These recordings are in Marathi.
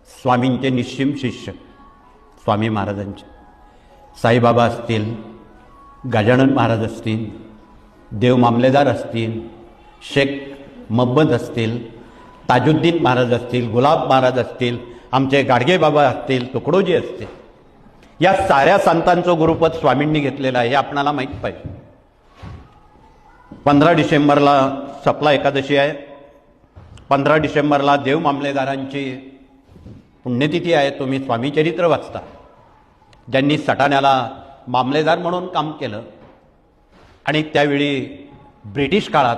स्वामींचे निश्चिम शिष्य स्वामी महाराजांचे साईबाबा असतील, गजानन महाराज असतील, देव मामलेदार असतील, शेख मोहम्मद असतील, ताजुद्दीन महाराज असतील, गुलाब महाराज असतील, आमचे गाडगे बाबा असतील, तुकडोजी असतील, या साऱ्या संतांचं गुरुपद स्वामींनी घेतलेलं आहे हे आपणाला माहीत पाहिजे. 15 डिसेंबरला सपला एकादशी आहे. 15 डिसेंबरला देव मामलेदारांची पुण्यतिथी आहे. तुम्ही स्वामी चरित्र वाचता, ज्यांनी सटाण्याला मामलेदार म्हणून काम केलं आणि त्यावेळी ब्रिटिश काळात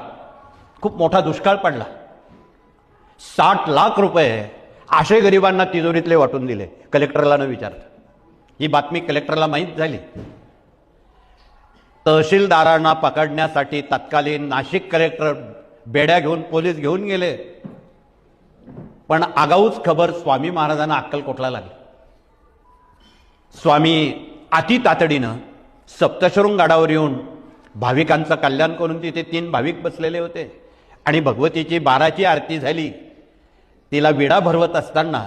खूप मोठा दुष्काळ पडला. 60 लाख रुपये आशे गरिबांना तिजोरीतले वाटून दिले कलेक्टरला न विचारता. ही बातमी कलेक्टरला माहीत झाली. तहसीलदारांना पकडण्यासाठी तत्कालीन नाशिक कलेक्टर बेड्या घेऊन पोलीस घेऊन गेले, पण आगाऊच खबर स्वामी महाराजांना अक्कलकोटला लागली. स्वामी अति तातडीनं सप्तशृंग गडावर येऊन भाविकांचं कल्याण करून तिथे 3 भाविक बसलेले होते आणि भगवतीची 12ची आरती झाली. तिला विडा भरवत असताना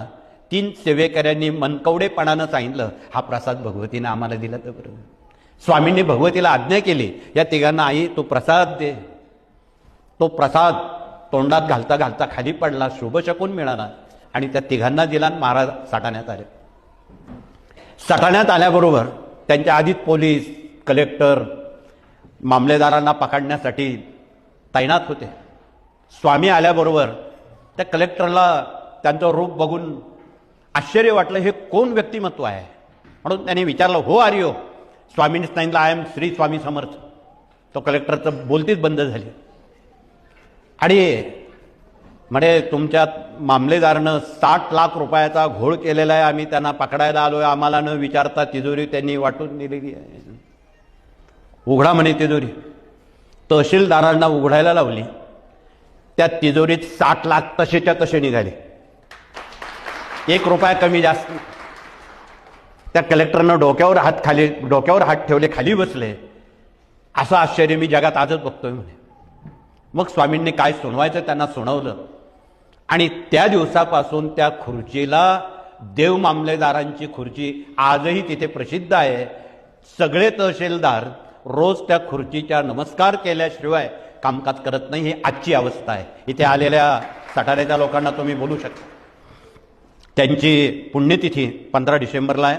3 सेवेकऱ्यांनी मनकवडेपणानं सांगितलं, हा प्रसाद भगवतीनं आम्हाला दिला तर बरोबर. स्वामींनी भगवतीला आज्ञा केली, या तिघांना आई तो प्रसाद दे. तो प्रसाद तोंडात घालता घालता खाली पडला, शुभशकून मिळाला आणि त्या तिघांना दिला. महाराज सटाण्यात आले. सटाण्यात आल्याबरोबर त्यांच्या आधीच पोलीस, कलेक्टर मामलेदारांना पकडण्यासाठी तैनात होते. स्वामी आल्याबरोबर त्या कलेक्टरला त्यांचं रूप बघून आश्चर्य वाटलं, हे कोण व्यक्तिमत्व आहे म्हणून त्याने विचारलं, हो आर यू? स्वामींनी सांगितलं, आय एम श्री स्वामी समर्थ. तो कलेक्टरचं बोलतीच बंद झाली आणि म्हणे, तुमच्या मामलेदारानं 60 लाख रुपयाचा घोळ केलेला आहे, आम्ही त्यांना पकडायला आलोय, आम्हाला न विचारता तिजोरी त्यांनी वाटून दिलेली आहे. उघडा म्हणे तिजोरी. तहसीलदारांना उघडायला लावली. त्या तिजोरीत 60 लाख तसेच्या तसे निघाले, 1 रुपया कमी जास्त. त्या कलेक्टरनं डोक्यावर हात ठेवले, खाली बसले. असं आश्चर्य मी जगात आजच बघतोय म्हणे. मग स्वामींनी काय सुनावायचं त्यांना सुनावलं आणि त्या दिवसापासून त्या खुर्चीला देव मामलेदारांची खुर्ची आजही तिथे प्रसिद्ध आहे. सगळे तहसीलदार रोज त्या खुर्चीच्या नमस्कार केल्याशिवाय कामकाज करत नाही. ही आजची अवस्था आहे. इथे आलेल्या सटाण्याच्या लोकांना तुम्ही बोलू शकता. त्यांची पुण्यतिथी 15 डिसेंबरला आहे.